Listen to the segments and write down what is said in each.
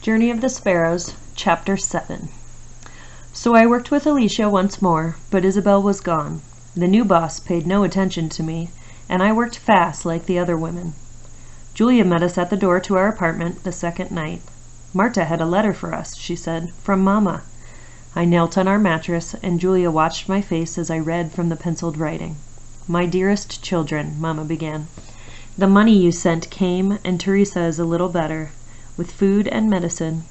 Journey of the Sparrows, Chapter 7. So I worked with Alicia once more, but Isabel was gone. The new boss paid no attention to me, and I worked fast like the other women. Julia met us at the door to our apartment the second night. Marta had a letter for us, she said, from Mama. I knelt on our mattress, and Julia watched my face as I read from the penciled writing. My dearest children, Mama began. The money you sent came, and Teresa is a little better, with food and medicine.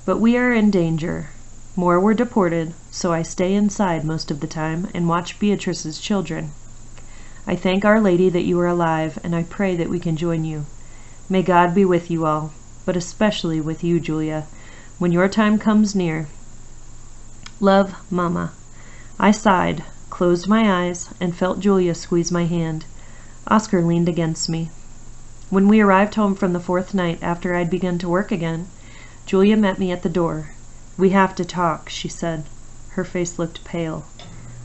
But we are in danger. More were deported, so I stay inside most of the time and watch Beatrice's children. I thank Our Lady that you are alive, and I pray that we can join you. May God be with you all, but especially with you, Julia, when your time comes near. Love, Mama. I sighed, closed my eyes, and felt Julia squeeze my hand. Oscar leaned against me. When we arrived home from the fourth night after I'd begun to work again, Julia met me at the door. We have to talk, she said. Her face looked pale.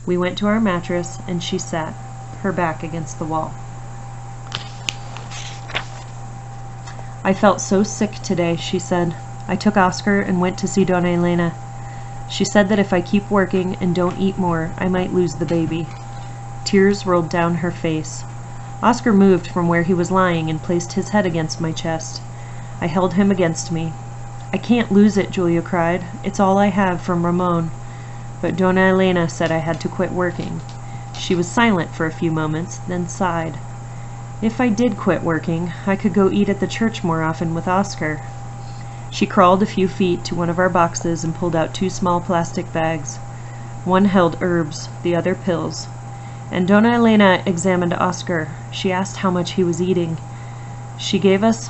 We went to our mattress, and she sat, her back against the wall. I felt so sick today, she said. I took Oscar and went to see Donna Elena. She said that if I keep working and don't eat more, I might lose the baby. Tears rolled down her face. Oscar moved from where he was lying and placed his head against my chest. I held him against me. I can't lose it, Julia cried. It's all I have from Ramon. But Donna Elena said I had to quit working. She was silent for a few moments, then sighed. If I did quit working, I could go eat at the church more often with Oscar. She crawled a few feet to one of our boxes and pulled out 2 small plastic bags. One held herbs, the other pills. And Donna Elena examined Oscar. She asked how much he was eating. She gave us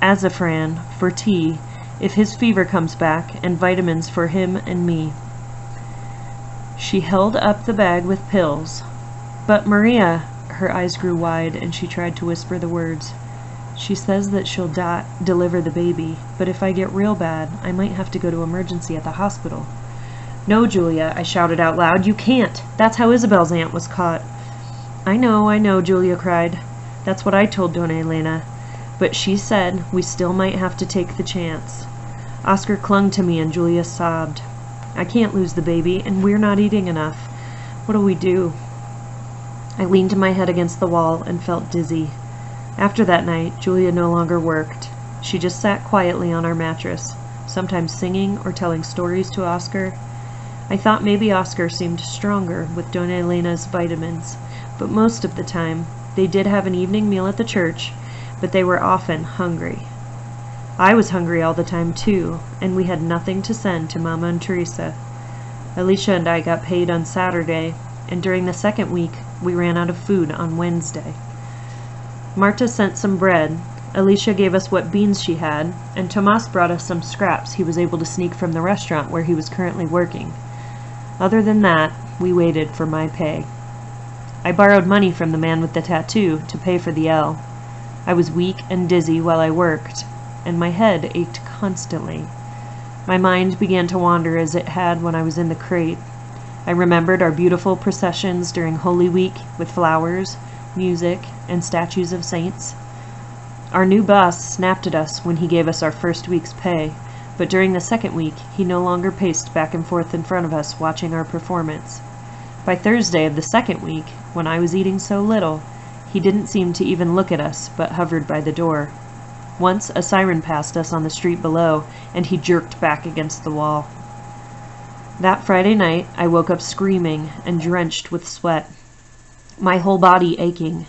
azafran for tea if his fever comes back, and vitamins for him and me. She held up the bag with pills. But Maria, her eyes grew wide, and she tried to whisper the words. She says that she'll deliver the baby, but if I get real bad, I might have to go to emergency at the hospital. No, Julia, I shouted out loud. You can't. That's how Isabel's aunt was caught. I know, Julia cried. That's what I told Donna Elena. But she said we still might have to take the chance. Oscar clung to me and Julia sobbed. I can't lose the baby, and we're not eating enough. What'll we do? I leaned my head against the wall and felt dizzy. After that night, Julia no longer worked. She just sat quietly on our mattress, sometimes singing or telling stories to Oscar. I thought maybe Oscar seemed stronger with Donna Elena's vitamins, but most of the time, they did have an evening meal at the church, but they were often hungry. I was hungry all the time too, and we had nothing to send to Mama and Teresa. Alicia and I got paid on Saturday, and during the second week, we ran out of food on Wednesday. Marta sent some bread. Alicia gave us what beans she had, and Tomas brought us some scraps he was able to sneak from the restaurant where he was currently working. Other than that, we waited for my pay. I borrowed money from the man with the tattoo to pay for the L. I was weak and dizzy while I worked, and my head ached constantly. My mind began to wander as it had when I was in the crate. I remembered our beautiful processions during Holy Week with flowers, music, and statues of saints. Our new boss snapped at us when he gave us our first week's pay, but during the second week, he no longer paced back and forth in front of us watching our performance. By Thursday of the second week, when I was eating so little, he didn't seem to even look at us, but hovered by the door. Once a siren passed us on the street below, and he jerked back against the wall. That Friday night, I woke up screaming and drenched with sweat, my whole body aching.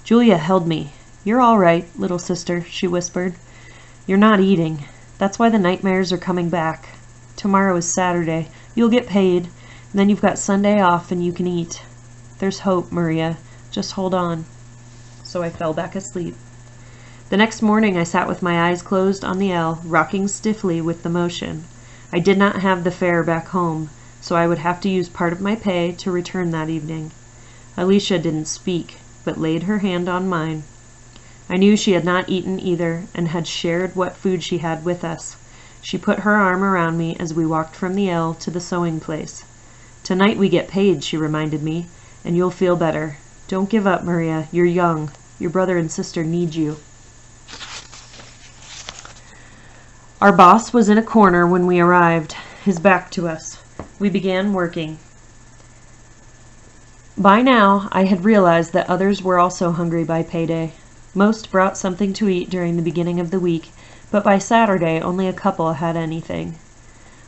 Julia held me. You're all right, little sister, she whispered. You're not eating. That's why the nightmares are coming back. Tomorrow is Saturday. You'll get paid. And then you've got Sunday off and you can eat. There's hope, Maria. Just hold on. So I fell back asleep. The next morning I sat with my eyes closed on the L, rocking stiffly with the motion. I did not have the fare back home, so I would have to use part of my pay to return that evening. Alicia didn't speak, but laid her hand on mine. I knew she had not eaten either, and had shared what food she had with us. She put her arm around me as we walked from the L to the sewing place. Tonight we get paid, she reminded me, and you'll feel better. Don't give up, Maria. You're young. Your brother and sister need you. Our boss was in a corner when we arrived, his back to us. We began working. By now, I had realized that others were also hungry by payday. Most brought something to eat during the beginning of the week, but by Saturday only a couple had anything.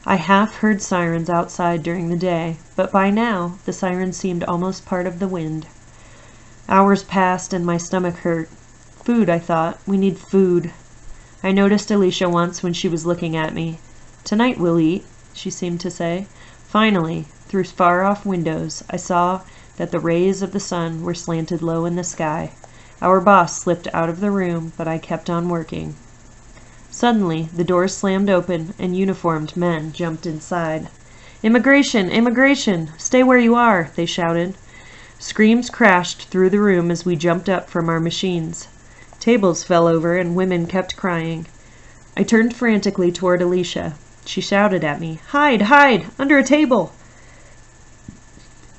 I half heard sirens outside during the day, but by now the sirens seemed almost part of the wind. Hours passed and my stomach hurt. Food, I thought. We need food. I noticed Alicia once when she was looking at me. "Tonight we'll eat," she seemed to say. Finally, through far-off windows, I saw that the rays of the sun were slanted low in the sky. Our boss slipped out of the room, but I kept on working. Suddenly, the doors slammed open and uniformed men jumped inside. "Immigration! Immigration! Stay where you are!" they shouted. Screams crashed through the room as we jumped up from our machines. Tables fell over and women kept crying. I turned frantically toward Alicia. She shouted at me, "Hide! Hide! Under a table!"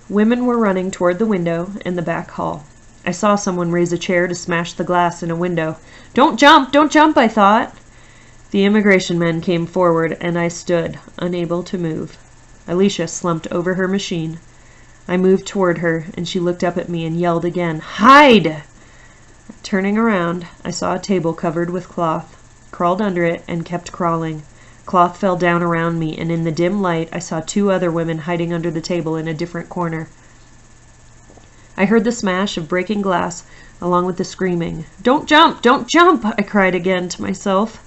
Women were running toward the window in the back hall. I saw someone raise a chair to smash the glass in a window. "Don't jump! Don't jump!" I thought. The immigration men came forward, and I stood, unable to move. Alicia slumped over her machine. I moved toward her, and she looked up at me and yelled again, "Hide!" Turning around, I saw a table covered with cloth, crawled under it, and kept crawling. Cloth fell down around me, and in the dim light, I saw 2 other women hiding under the table in a different corner. I heard the smash of breaking glass, along with the screaming. "Don't jump! Don't jump!" I cried again to myself.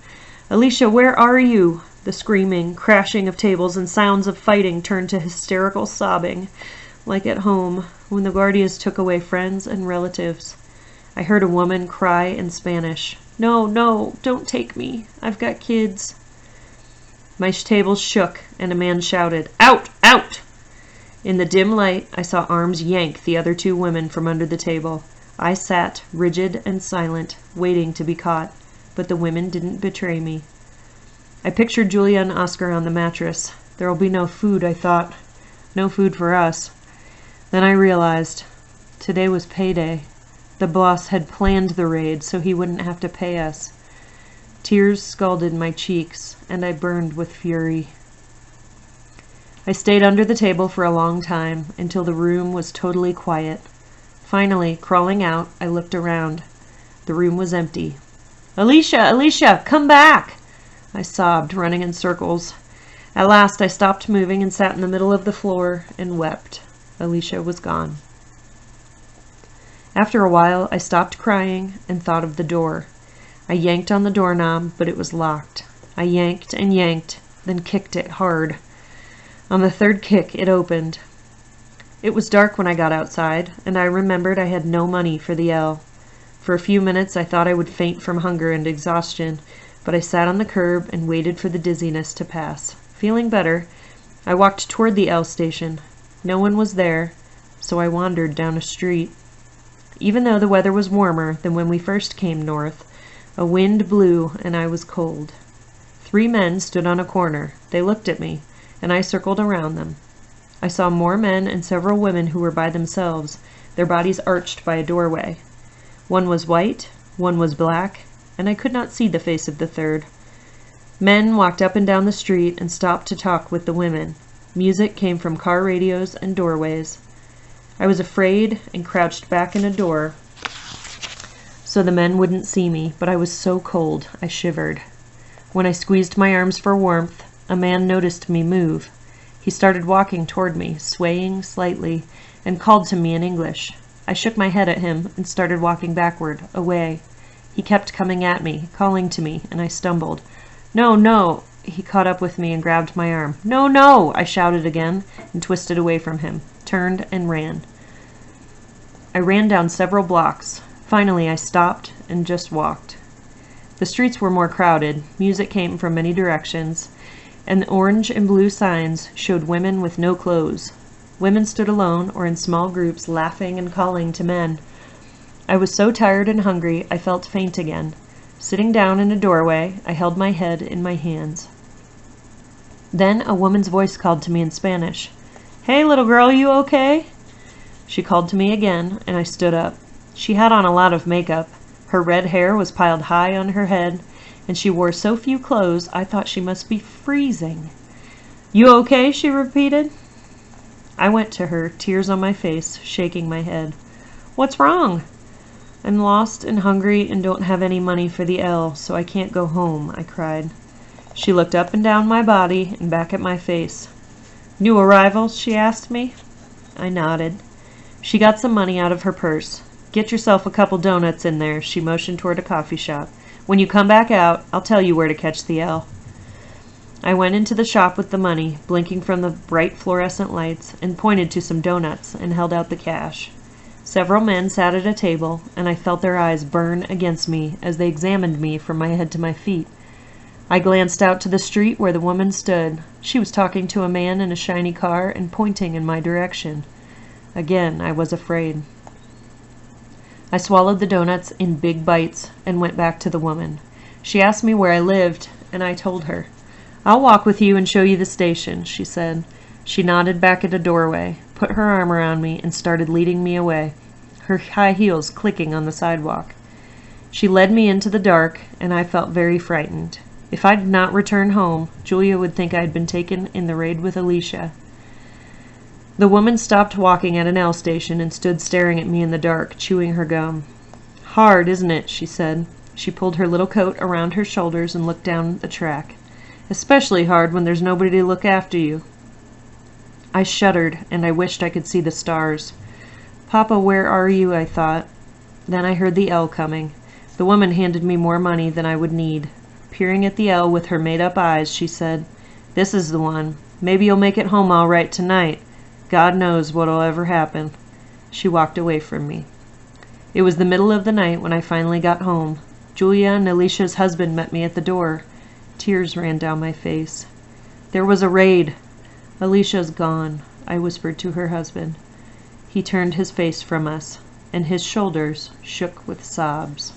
"Alicia, where are you?" The screaming, crashing of tables, and sounds of fighting turned to hysterical sobbing, like at home, when the Guardias took away friends and relatives. I heard a woman cry in Spanish, "No, no, don't take me. I've got kids." My tables shook, and a man shouted, "Out! Out!" In the dim light, I saw arms yank the other 2 women from under the table. I sat, rigid and silent, waiting to be caught, but the women didn't betray me. I pictured Julia and Oscar on the mattress. There'll be no food, I thought. No food for us. Then I realized. Today was payday. The boss had planned the raid so he wouldn't have to pay us. Tears scalded my cheeks, and I burned with fury. I stayed under the table for a long time, until the room was totally quiet. Finally, crawling out, I looked around. The room was empty. "Alicia! Alicia! Come back!" I sobbed, running in circles. At last I stopped moving and sat in the middle of the floor and wept. Alicia was gone. After a while, I stopped crying and thought of the door. I yanked on the doorknob, but it was locked. I yanked and yanked, then kicked it hard. On the 3rd kick, it opened. It was dark when I got outside, and I remembered I had no money for the L. For a few minutes, I thought I would faint from hunger and exhaustion, but I sat on the curb and waited for the dizziness to pass. Feeling better, I walked toward the L station. No one was there, so I wandered down a street. Even though the weather was warmer than when we first came north, a wind blew and I was cold. 3 men stood on a corner. They looked at me, and I circled around them. I saw more men and several women who were by themselves, their bodies arched by a doorway. One was white, one was black, and I could not see the face of the 3rd. Men walked up and down the street and stopped to talk with the women. Music came from car radios and doorways. I was afraid and crouched back in a door so the men wouldn't see me, but I was so cold I shivered. When I squeezed my arms for warmth, a man noticed me move. He started walking toward me, swaying slightly, and called to me in English. I shook my head at him and started walking backward, away. He kept coming at me, calling to me, and I stumbled. "No, no!" He caught up with me and grabbed my arm. "No, no!" I shouted again and twisted away from him, turned and ran. I ran down several blocks. Finally, I stopped and just walked. The streets were more crowded. Music came from many directions, and the orange and blue signs showed women with no clothes. Women stood alone or in small groups, laughing and calling to men. I was so tired and hungry, I felt faint again. Sitting down in a doorway, I held my head in my hands. Then a woman's voice called to me in Spanish. "Hey, little girl, you okay?" She called to me again, and I stood up. She had on a lot of makeup. Her red hair was piled high on her head, and she wore so few clothes I thought she must be freezing. "You okay?" she repeated. I went to her, tears on my face, shaking my head. "What's wrong?" "I'm lost and hungry and don't have any money for the L, so I can't go home," I cried. She looked up and down my body and back at my face. "New arrivals?" she asked me. I nodded. She got some money out of her purse. "Get yourself a couple donuts in there," she motioned toward a coffee shop. "When you come back out, I'll tell you where to catch the L." I went into the shop with the money, blinking from the bright fluorescent lights, and pointed to some donuts and held out the cash. Several men sat at a table, and I felt their eyes burn against me as they examined me from my head to my feet. I glanced out to the street where the woman stood. She was talking to a man in a shiny car and pointing in my direction. Again, I was afraid. I swallowed the donuts in big bites and went back to the woman. She asked me where I lived, and I told her. "I'll walk with you and show you the station," she said. She nodded back at a doorway, put her arm around me, and started leading me away, her high heels clicking on the sidewalk. She led me into the dark, and I felt very frightened. If I did not return home, Julia would think I had been taken in the raid with Alicia. The woman stopped walking at an L station and stood staring at me in the dark, chewing her gum. "Hard, isn't it?" she said. She pulled her little coat around her shoulders and looked down the track. "Especially hard when there's nobody to look after you." I shuddered, and I wished I could see the stars. "Papa, where are you?" I thought. Then I heard the L coming. The woman handed me more money than I would need. Peering at the L with her made-up eyes, she said, "This is the one. Maybe you'll make it home all right tonight. God knows what'll ever happen." She walked away from me. It was the middle of the night when I finally got home. Julia and Alicia's husband met me at the door. Tears ran down my face. "There was a raid. Alicia's gone," I whispered to her husband. He turned his face from us, and his shoulders shook with sobs.